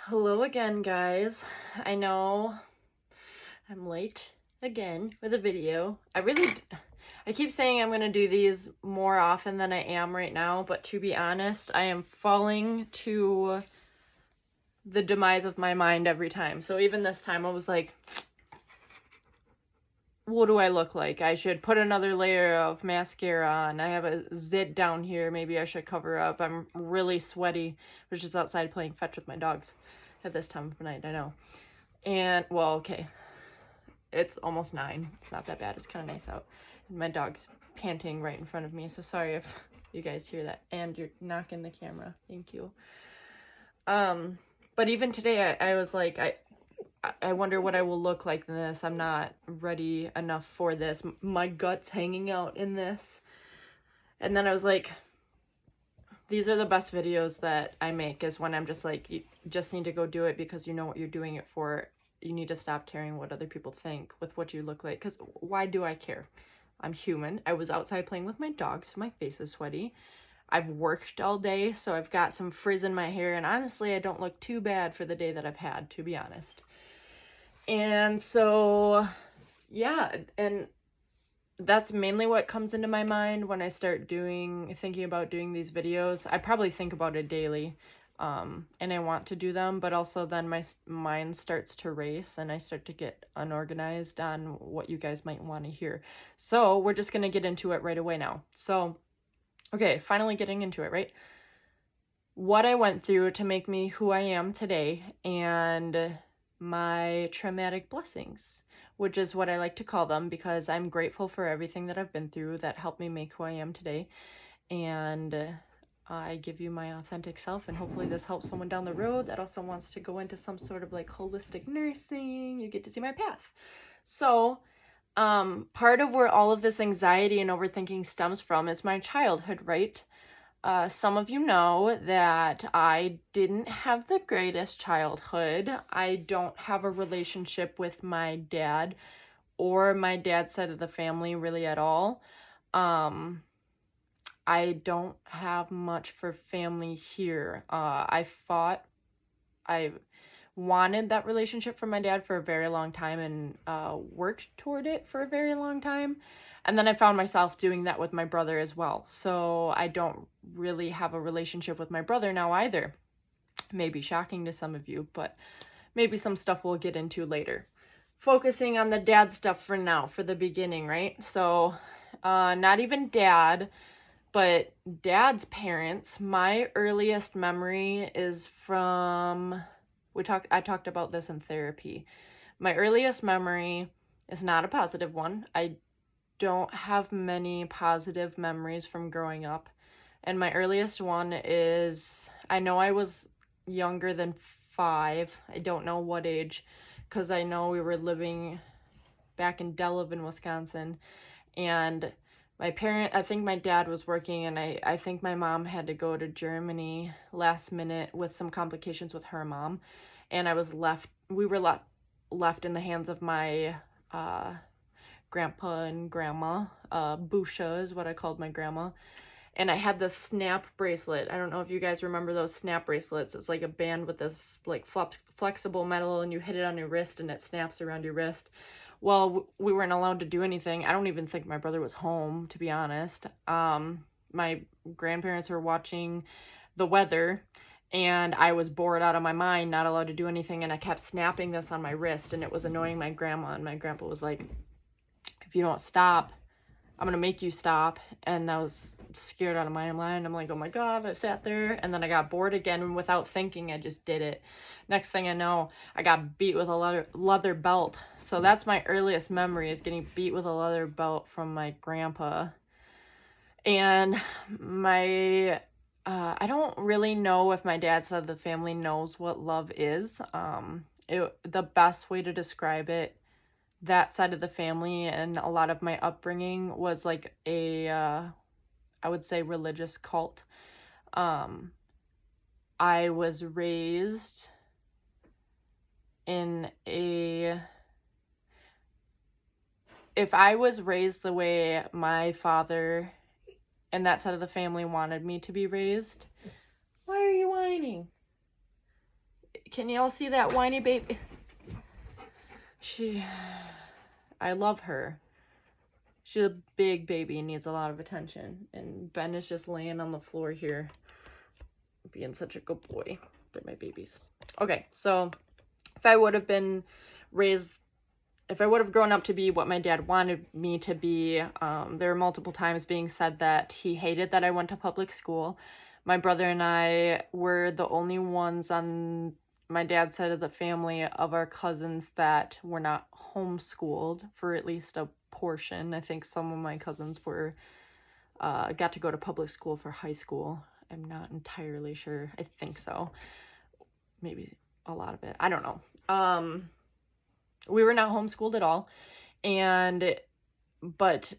Hello again, guys. I know I'm late again with a video. I keep saying I'm going to do these more often than I am right now, but to be honest, I am falling to the demise of my mind every time. So even this time I was like, what do I look like? I should put another layer of mascara on. I have a zit down here. Maybe I should cover up. I'm really sweaty. I was just outside playing fetch with my dogs at this time of night, I know. And, well, okay, it's almost 9. It's not that bad. It's kind of nice out. And my dog's panting right in front of me, so sorry if you guys hear that. And you're knocking the camera. Thank you. But even today, I was like, I wonder what I will look like in this. I'm not ready enough for this. My gut's hanging out in this. And then I was like, these are the best videos that I make, is when I'm just like, you just need to go do it because you know what you're doing it for. You need to stop caring what other people think with what you look like, because why do I care? I'm human. I was outside playing with my dog, so my face is sweaty. I've worked all day, so I've got some frizz in my hair, and honestly, I don't look too bad for the day that I've had, to be honest. And so, yeah, and that's mainly what comes into my mind when I start thinking about doing these videos. I probably think about it daily, and I want to do them, but also then my mind starts to race and I start to get unorganized on what you guys might want to hear. So we're just going to get into it right away now. So, okay, finally getting into it, right? What I went through to make me who I am today, and my traumatic blessings, which is what I like to call them, because I'm grateful for everything that I've been through that helped me make who I am today. And I give you my authentic self, and hopefully this helps someone down the road that also wants to go into some sort of like holistic nursing. You get to see my path. So, part of where all of this anxiety and overthinking stems from is my childhood, right? Some of you know that I didn't have the greatest childhood. I don't have a relationship with my dad or my dad's side of the family really at all. I don't have much for family here. I wanted that relationship from my dad for a very long time, and worked toward it for a very long time. And then I found myself doing that with my brother as well. So I don't really have a relationship with my brother now either. Maybe shocking to some of you, but maybe some stuff we'll get into later. Focusing on the dad stuff for now, for the beginning, right? So not even dad, but dad's parents. My earliest memory is from, I talked about this in therapy. My earliest memory is not a positive one. I don't have many positive memories from growing up. And my earliest one is, I know I was younger than 5. I don't know what age, because I know we were living back in Delavan, Wisconsin. And I think my dad was working, and I think my mom had to go to Germany last minute with some complications with her mom. And we were left in the hands of my grandpa and grandma. Busha is what I called my grandma. And I had this snap bracelet. I don't know if you guys remember those snap bracelets. It's like a band with this like flexible metal, and you hit it on your wrist and it snaps around your wrist. Well, we weren't allowed to do anything. I don't even think my brother was home, to be honest. My grandparents were watching the weather, and I was bored out of my mind, not allowed to do anything, and I kept snapping this on my wrist, and it was annoying my grandma, and my grandpa was like, if you don't stop, I'm gonna make you stop. And I was scared out of my mind. I'm like, oh my God, I sat there, and then I got bored again, and without thinking, I just did it. Next thing I know, I got beat with a leather belt. So that's my earliest memory, is getting beat with a leather belt from my grandpa. And I don't really know if my dad's side of the family knows what love is. The best way to describe it, that side of the family and a lot of my upbringing, was like I would say, religious cult. I was raised if I was raised the way my father and that side of the family wanted me to be raised. Why are you whining? Can y'all see that whiny baby? I love her. She's a big baby and needs a lot of attention. And Ben is just laying on the floor here, being such a good boy. They're my babies. Okay, so if I would have grown up to be what my dad wanted me to be, there were multiple times being said that he hated that I went to public school. My brother and I were the only ones on my dad's side of the family of our cousins that were not homeschooled for at least a portion. I think some of my cousins got to go to public school for high school. I'm not entirely sure. I think so. Maybe a lot of it. I don't know. We were not homeschooled at all. But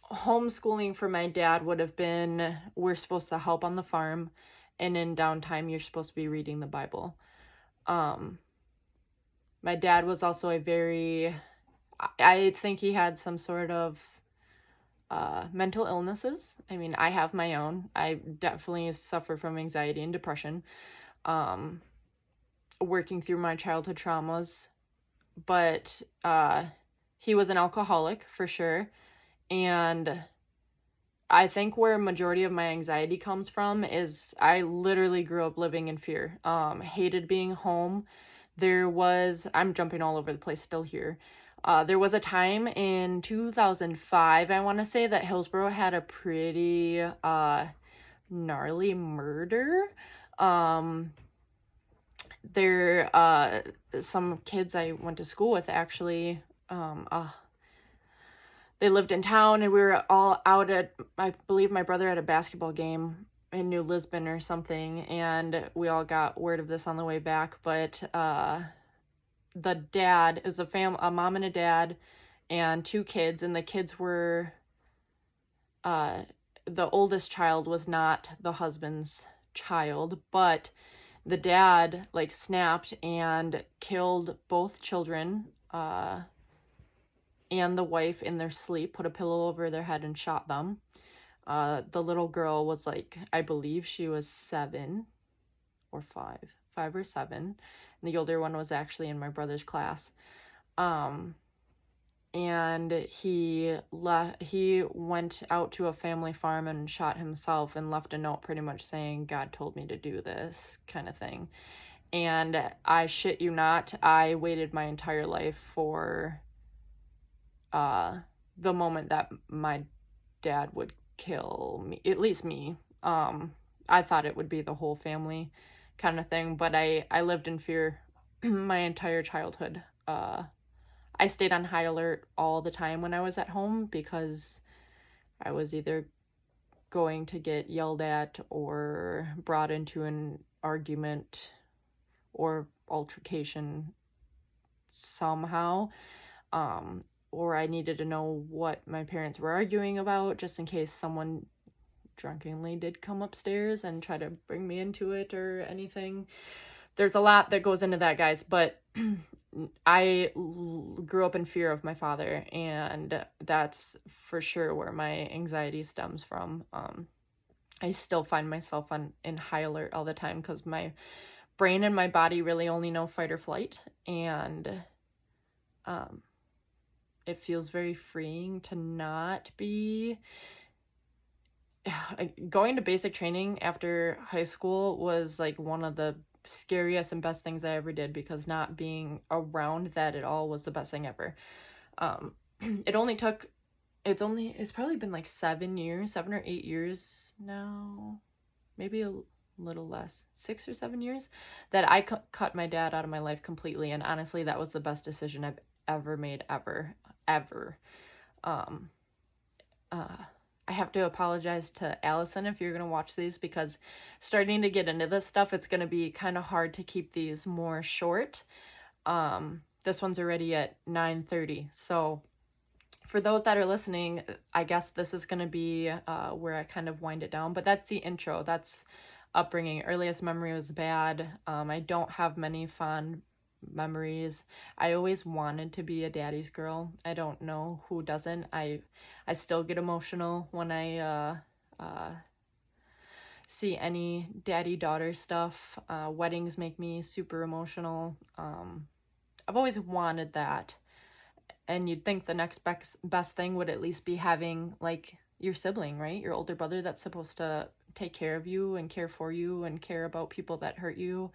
homeschooling for my dad would have been, we're supposed to help on the farm, and in downtime you're supposed to be reading the Bible. My dad was also I think he had some sort of mental illnesses. I mean, I have my own. I definitely suffer from anxiety and depression, working through my childhood traumas, but he was an alcoholic for sure. And I think where a majority of my anxiety comes from is I literally grew up living in fear. Hated being home. I'm jumping all over the place still here. There was a time in 2005, I want to say, that Hillsborough had a pretty gnarly murder. Some kids I went to school with actually, they lived in town, and we were all out I believe my brother had a basketball game in New Lisbon or something, and we all got word of this on the way back. But the dad is a mom and a dad and 2 kids, and the kids were the oldest child was not the husband's child, but the dad snapped and killed both children and the wife in their sleep, put a pillow over their head and shot them. The little girl was I believe she was 7 or 5 or 7. And the older one was actually in my brother's class. And he went out to a family farm and shot himself and left a note pretty much saying, "God told me to do this," kind of thing. And I shit you not, I waited my entire life for the moment that my dad would kill me, at least me. I thought it would be the whole family kind of thing, but I lived in fear my entire childhood. I stayed on high alert all the time when I was at home because I was either going to get yelled at or brought into an argument or altercation somehow. Or I needed to know what my parents were arguing about just in case someone drunkenly did come upstairs and try to bring me into it or anything. There's a lot that goes into that, guys, but I grew up in fear of my father, and that's for sure where my anxiety stems from. I still find myself in high alert all the time because my brain and my body really only know fight or flight, and it feels very freeing to not be. Going to basic training after high school was one of the scariest and best things I ever did, because not being around that at all was the best thing ever. It's probably been 7 or 8 years now, maybe a little less, 6 or 7 years, that I cut my dad out of my life completely. And honestly, that was the best decision I've ever made, ever. I have to apologize to Allison if you're going to watch these, because starting to get into this stuff, it's going to be kind of hard to keep these more short. This one's already at 9:30. So for those that are listening, I guess this is going to be where I kind of wind it down. But that's the intro. That's upbringing. Earliest memory was bad. I don't have many fond memories. I always wanted to be a daddy's girl. I don't know who doesn't. I still get emotional when I see any daddy-daughter stuff. Weddings make me super emotional. I've always wanted that. And you'd think the next best thing would at least be having like your sibling, right? Your older brother that's supposed to take care of you and care for you and care about people that hurt you.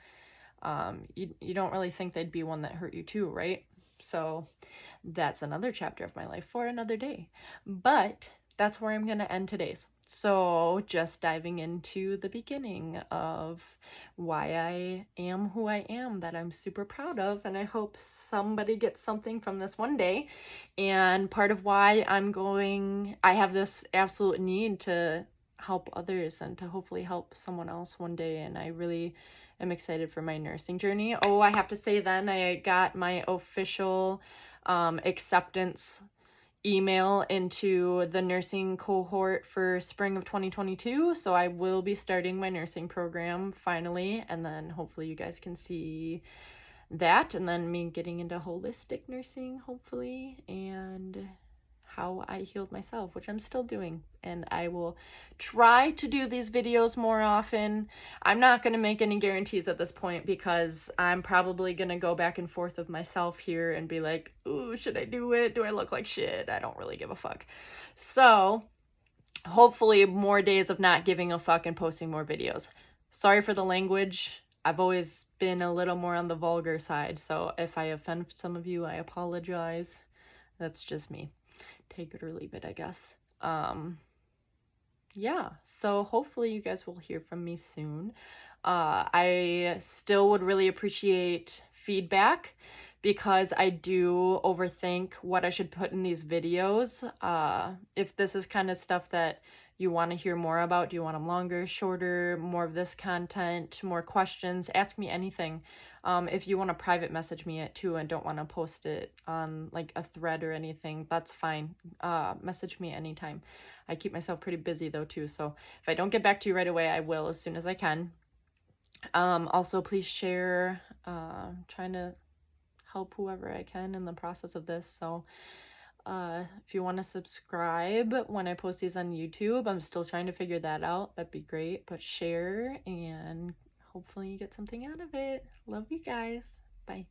You don't really think they'd be one that hurt you too, right? So that's another chapter of my life for another day. But that's where I'm going to end today's. So just diving into the beginning of why I am who I am, that I'm super proud of, and I hope somebody gets something from this one day. And part of why I have this absolute need to help others and to hopefully help someone else one day, and I really am excited for my nursing journey. Oh, I have to say then I got my official acceptance email into the nursing cohort for spring of 2022, so I will be starting my nursing program finally, and then hopefully you guys can see that, and then me getting into holistic nursing hopefully, and how I healed myself, which I'm still doing, and I will try to do these videos more often. I'm not going to make any guarantees at this point because I'm probably going to go back and forth with myself here and be like, ooh, should I do it? Do I look like shit? I don't really give a fuck. So hopefully more days of not giving a fuck and posting more videos. Sorry for the language. I've always been a little more on the vulgar side, so if I offend some of you, I apologize. That's just me. Take it or leave it, I guess. Yeah, so hopefully you guys will hear from me soon. I still would really appreciate feedback because I do overthink what I should put in these videos. If this is kind of stuff that you want to hear more about, do you want them longer, shorter, more of this content, more questions, ask me anything. If you want to private message me it too and don't want to post it on like a thread or anything, that's fine. Message me anytime. I keep myself pretty busy though too, so if I don't get back to you right away, I will as soon as I can. Also, please share. Trying to help whoever I can in the process of this, so if you want to subscribe when I post these on YouTube, I'm still trying to figure that out. That'd be great. But share and hopefully you get something out of it. Love you guys. Bye.